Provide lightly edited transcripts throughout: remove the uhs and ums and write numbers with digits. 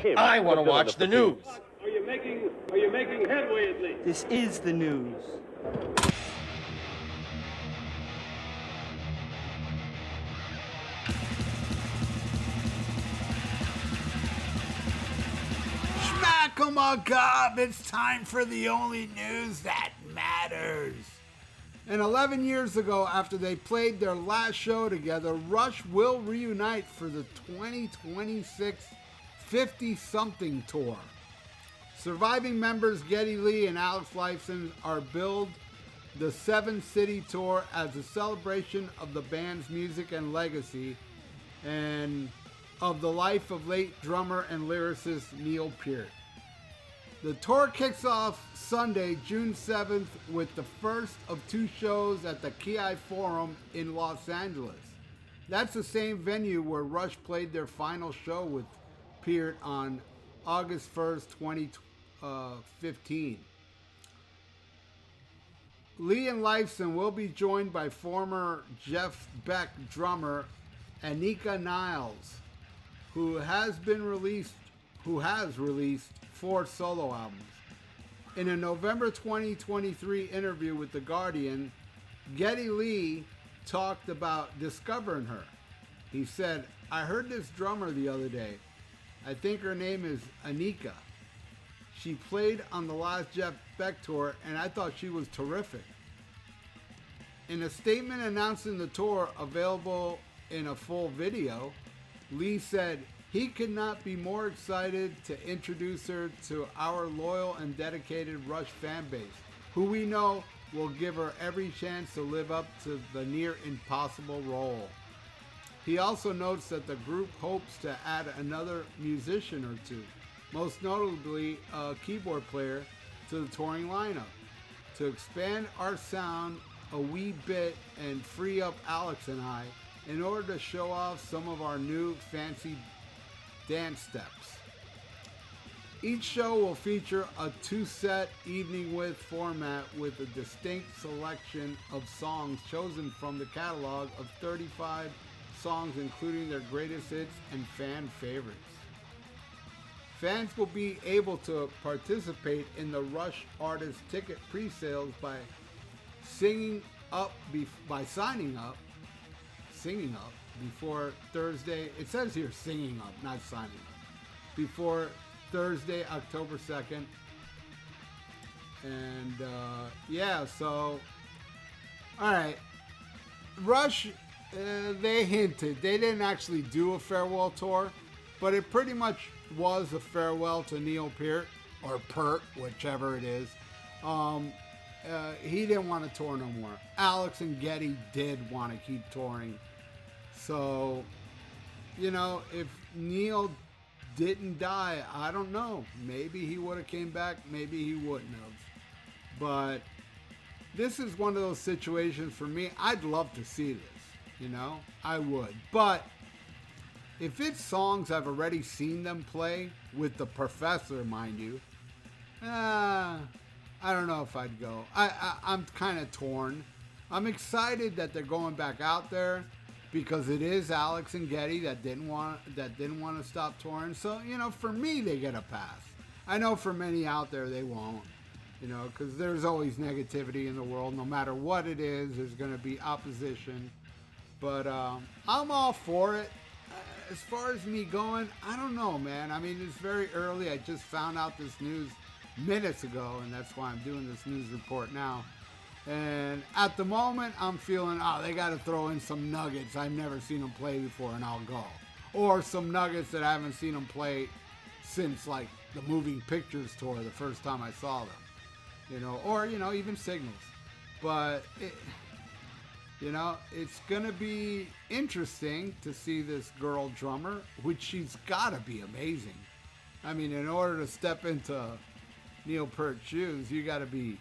him. I want to watch the news. Are you making headway at least? This is the news. Smack 'em up! It's time for the only news that matters. And 11 years ago, after they played their last show together, Rush will reunite for the 2026 50-something tour. Surviving members Geddy Lee and Alex Lifeson are billed the 7-city tour as a celebration of the band's music and legacy and of the life of late drummer and lyricist Neil Peart. The tour kicks off Sunday, June 7th, with the first of 2 shows at the Ki Forum in Los Angeles. That's the same venue where Rush played their final show with Peart on August 1st, 2015. Lee and Lifeson will be joined by former Jeff Beck drummer Anika Niles, who has released 4 solo albums. In a November 2023 interview with The Guardian, Geddy Lee talked about discovering her. He said, "I heard this drummer the other day. I think her name is Anika. She played on the last Jeff Beck tour and I thought she was terrific." In a statement announcing the tour available in a full video, Lee said he could not be more excited to introduce her to our loyal and dedicated Rush fan base, who we know will give her every chance to live up to the near impossible role. He also notes that the group hopes to add another musician or 2, most notably a keyboard player, to the touring lineup, to expand our sound a wee bit and free up Alex and I in order to show off some of our new fancy dance steps. Each show will feature a 2-set evening with format with a distinct selection of songs chosen from the catalog of 35 songs, including their greatest hits and fan favorites. Fans will be able to participate in the Rush artist ticket pre-sales by signing up before Thursday. It says here singing up, not signing up. Before Thursday, October 2nd. And so alright. Rush, they hinted. They didn't actually do a farewell tour, but it pretty much was a farewell to Neil Peart, or Peart, whichever it is. He didn't want to tour no more. Alex and Geddy did want to keep touring. So, if Neil didn't die, I don't know. Maybe he would have came back. Maybe he wouldn't have. But this is one of those situations for me. I'd love to see this. I would. But if it's songs I've already seen them play with the Professor, mind you, I don't know if I'd go. I'm kind of torn. I'm excited that they're going back out there because it is Alex and Geddy that didn't want to stop touring. So, for me, they get a pass. I know for many out there they won't, because there's always negativity in the world. No matter what it is, there's going to be opposition. But I'm all for it. As far as me going, I don't know, man. I mean, it's very early. I just found out this news minutes ago, and that's why I'm doing this news report now. And at the moment, I'm feeling, they got to throw in some nuggets I've never seen them play before, and I'll go. Or some nuggets that I haven't seen them play since, like, the Moving Pictures tour, the first time I saw them. Or, even Signals. But, it's going to be interesting to see this girl drummer, which she's got to be amazing. I mean, in order to step into Neil Peart's shoes, you got to be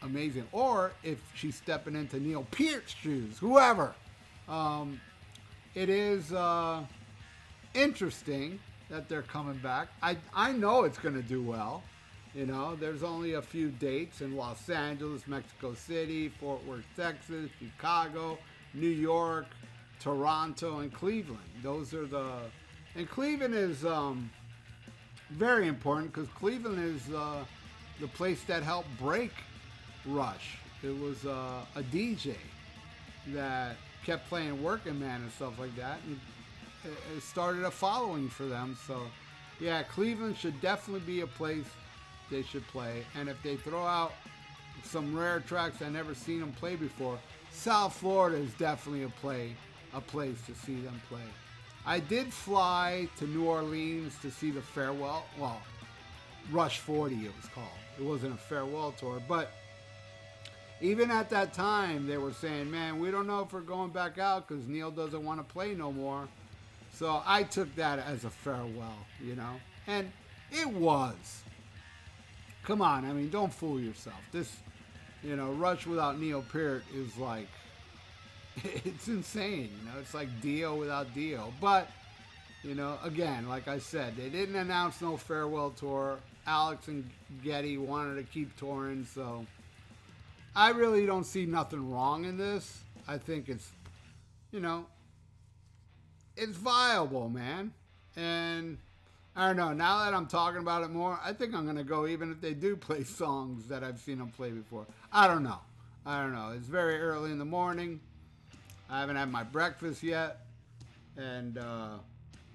amazing. Or if she's stepping into Neil Peart's shoes, whoever. It is interesting that they're coming back. I know it's going to do well. There's only a few dates in Los Angeles, Mexico City, Fort Worth, Texas, Chicago, New York, Toronto, and Cleveland. And Cleveland is very important because Cleveland is the place that helped break Rush. It was a DJ that kept playing Working Man and stuff like that, and it started a following for them. So, yeah, Cleveland should definitely be a place they should play. And if they throw out some rare tracks I never seen them play before, South Florida is definitely a place to see them play. I did fly to New Orleans to see the farewell. Well, Rush 40 it was called. It wasn't a farewell tour, but even at that time they were saying, man, we don't know if we're going back out because Neil doesn't want to play no more. So I took that as a farewell, you know, and it was. Come on, I mean, don't fool yourself. This, you know, Rush without Neil Peart is like, it's insane, you know. It's like Dio without Dio. But, you know, again, like I said, they didn't announce no farewell tour. Alex and Geddy wanted to keep touring, so I really don't see nothing wrong in this. I think it's, you know, it's viable, man. And I don't know, now that I'm talking about it more, I think I'm going to go even if they do play songs that I've seen them play before. I don't know. It's very early in the morning. I haven't had my breakfast yet. And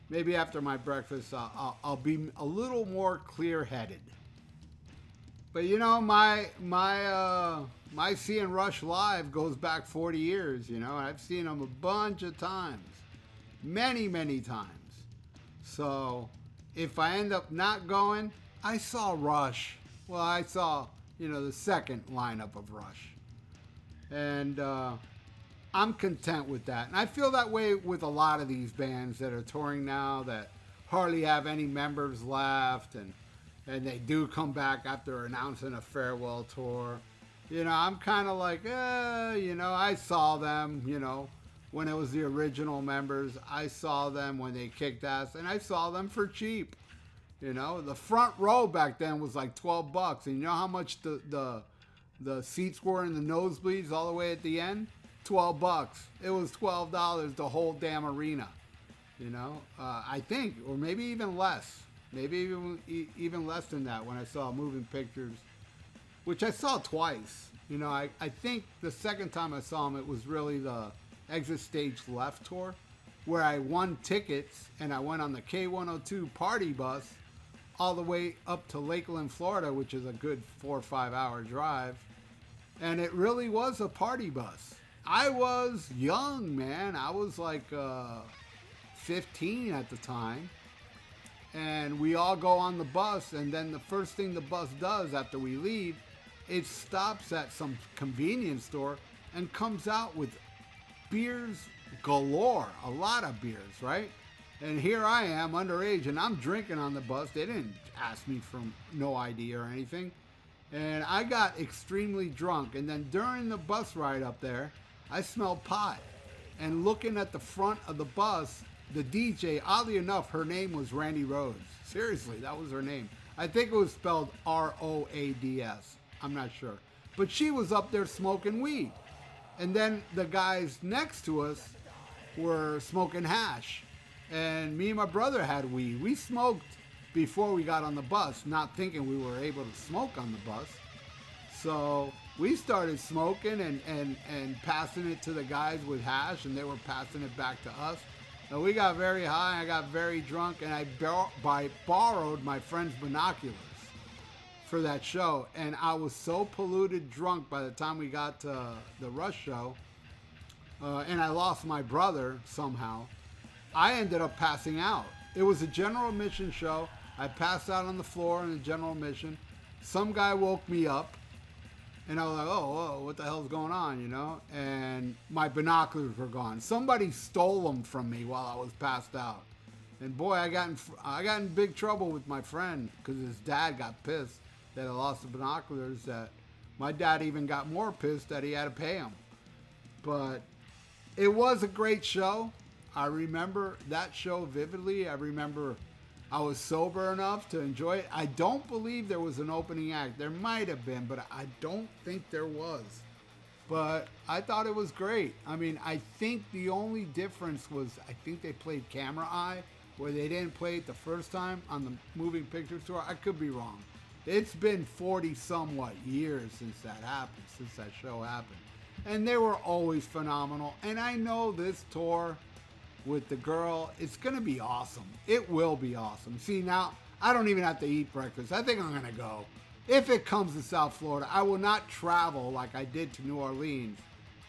maybe after my breakfast, I'll be a little more clear-headed. But, you know, my seeing Rush live goes back 40 years, you know. I've seen them a bunch of times. Many, many times. So if I end up not going, I saw Rush. Well, I saw, you know, the second lineup of Rush. And I'm content with that. And I feel that way with a lot of these bands that are touring now that hardly have any members left. And they do come back after announcing a farewell tour. You know, I'm kind of like, you know, I saw them, you know, when it was the original members. I saw them when they kicked ass, and I saw them for cheap. You know, the front row back then was like $12, and you know how much the seats were in the nosebleeds all the way at the end? $12. It was $12 the whole damn arena. You know, I think, or maybe even less. Maybe even less than that when I saw Moving Pictures, which I saw twice. You know, I think the second time I saw them, it was really the Exit Stage Left tour, where I won tickets and I went on the K102 party bus all the way up to Lakeland, Florida, which is a good 4 or 5 hour drive. And it really was a party bus. I was young, man. I was like 15 at the time. And we all go on the bus, and then the first thing the bus does after we leave, it stops at some convenience store and comes out with beers galore, a lot of beers, right? And here I am, underage, and I'm drinking on the bus. They didn't ask me for no ID or anything. And I got extremely drunk. And then during the bus ride up there, I smelled pot. And looking at the front of the bus, the DJ, oddly enough, her name was Randy Rhoads. Seriously, that was her name. I think it was spelled R-O-A-D-S. I'm not sure. But she was up there smoking weed. And then the guys next to us were smoking hash. And me and my brother had weed. We smoked before we got on the bus, not thinking we were able to smoke on the bus. So we started smoking and passing it to the guys with hash, and they were passing it back to us. And we got very high, I got very drunk, and I borrowed my friend's binoculars for that show. And I was so polluted drunk by the time we got to the Rush show, and I lost my brother somehow. I ended up passing out. It was a general admission show. I passed out on the floor in the general admission. Some guy woke me up, and I was like, oh, what the hell's going on, you know? And my binoculars were gone. Somebody stole them from me while I was passed out. And boy, I got in big trouble with my friend because his dad got pissed that I lost the binoculars. That my dad even got more pissed that he had to pay him. But it was a great show. I remember that show vividly. I remember I was sober enough to enjoy it. I don't believe there was an opening act. There might have been, but I don't think there was. But I thought it was great. I mean, I think the only difference was I think they played Camera Eye where they didn't play it the first time on the moving picture tour. I could be wrong. It's been 40 somewhat years since that happened, since that show happened. And they were always phenomenal. And I know this tour with the girl, it's going to be awesome. It will be awesome. See, now I don't even have to eat breakfast. I think I'm going to go. If it comes to South Florida, I will not travel like I did to New Orleans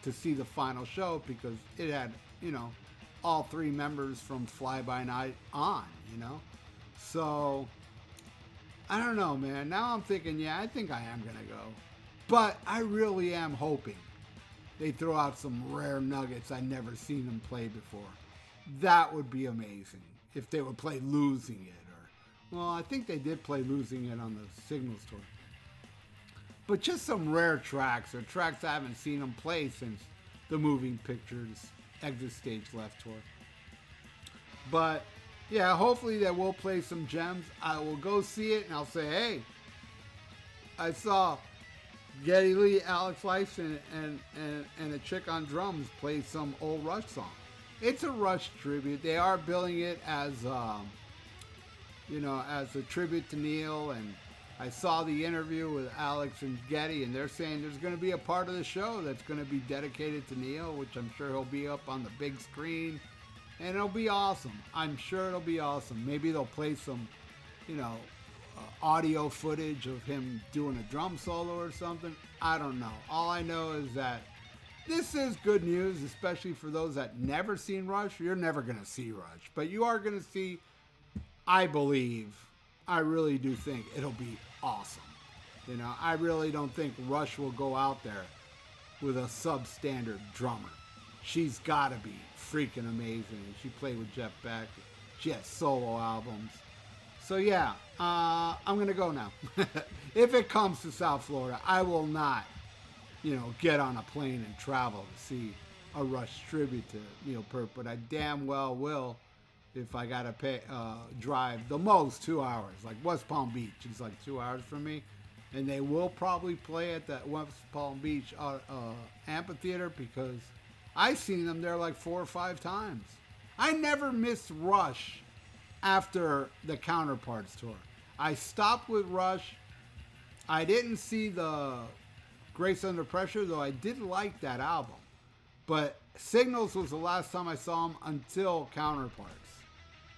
to see the final show because it had, you know, all three members from Fly By Night on, you know. So, I don't know, man. Now I'm thinking, yeah, I think I am going to go. But I really am hoping they throw out some rare nuggets I've never seen them play before. That would be amazing if they would play Losing It. Well, I think they did play Losing It on the Signals tour. But just some rare tracks, or tracks I haven't seen them play since the Moving Pictures Exit Stage Left tour. But, yeah, hopefully they will play some gems. I will go see it, and I'll say, hey, I saw Geddy Lee, Alex Lifeson, and a chick on drums play some old Rush song. It's a Rush tribute. They are billing it as... you know, as a tribute to Neil, and I saw the interview with Alex and Geddy, and they're saying there's going to be a part of the show that's going to be dedicated to Neil, which I'm sure he'll be up on the big screen, and it'll be awesome. I'm sure it'll be awesome. Maybe they'll play some, you know, audio footage of him doing a drum solo or something. I don't know. All I know is that this is good news, especially for those that never seen Rush. You're never going to see Rush, but you are going to see, I believe, I really do think it'll be awesome. You know, I really don't think Rush will go out there with a substandard drummer. She's got to be freaking amazing. She played with Jeff Beck. She has solo albums. So yeah, I'm going to go now. If it comes to South Florida, I will not, you know, get on a plane and travel to see a Rush tribute to Neil Peart, but I damn well will if I gotta drive the most 2 hours. Like West Palm Beach is like 2 hours from me, and they will probably play at that West Palm Beach amphitheater because I've seen them there like 4 or 5 times. I never missed Rush after the Counterparts tour. I stopped with Rush. I didn't see the Grace Under Pressure, though I did like that album. But Signals was the last time I saw them until Counterparts.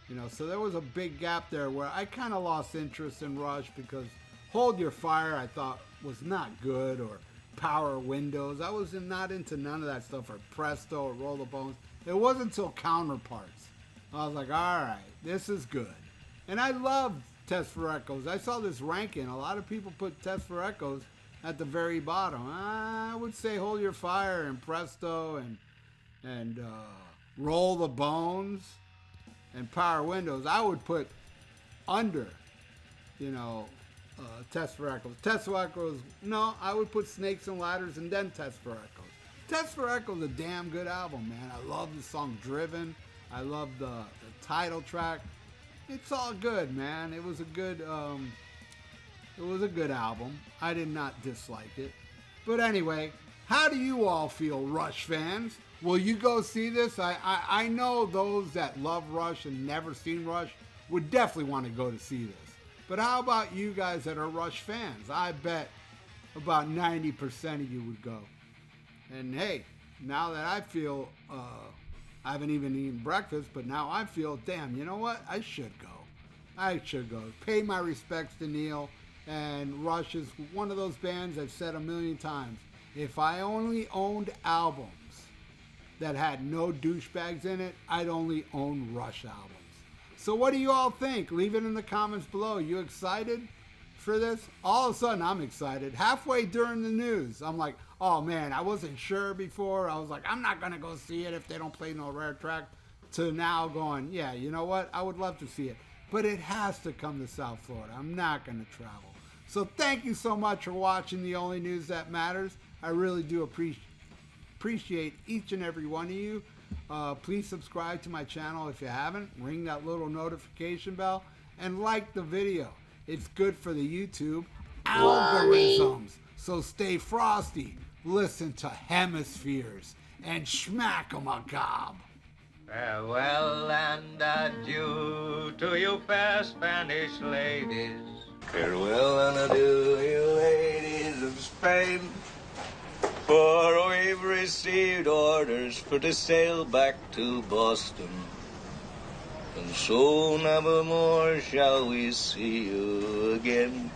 You know, so there was a big gap there where I kind of lost interest in Rush because Hold Your Fire I thought was not good, or Power Windows. I was not into none of that stuff, or Presto or Roll the Bones. It wasn't until Counterparts. I was like, all right, this is good. And I loved Test for Echoes. I saw this ranking. A lot of people put Test for Echoes at the very bottom. I would say Hold Your Fire and Presto and Roll the Bones and Power Windows, I would put under, you know, Test for Echoes. Test for Echoes, no, I would put Snakes and Ladders and then Test for Echoes. Test for Echoes is a damn good album, man. I love the song Driven. I love the title track. It's all good, man. It was a good album. I did not dislike it. But anyway, how do you all feel, Rush fans? Will you go see this? I know those that love Rush and never seen Rush would definitely want to go to see this. But how about you guys that are Rush fans? I bet about 90% of you would go. And hey, now that I feel, I haven't even eaten breakfast, but now I feel, damn, you know what? I should go. I should go. Pay my respects to Neil. And Rush is one of those bands I've said a million times. If I only owned albums that had no douchebags in it, I'd only own Rush albums. So what do you all think? Leave it in the comments below. You excited for this? All of a sudden, I'm excited. Halfway during the news, I'm like, oh man, I wasn't sure before. I was like, I'm not going to go see it if they don't play no rare track. To now going, yeah, you know what? I would love to see it. But it has to come to South Florida. I'm not going to travel. So thank you so much for watching The Only News That Matters. I really do appreciate each and every one of you. Please subscribe to my channel if you haven't. Ring that little notification bell and like the video. It's good for the YouTube algorithms. So stay frosty. Listen to Hemispheres and schmack 'em a gob. Farewell and adieu to you fair Spanish ladies. Farewell and adieu, you ladies of Spain. For we've received orders for to sail back to Boston. And so never more shall we see you again.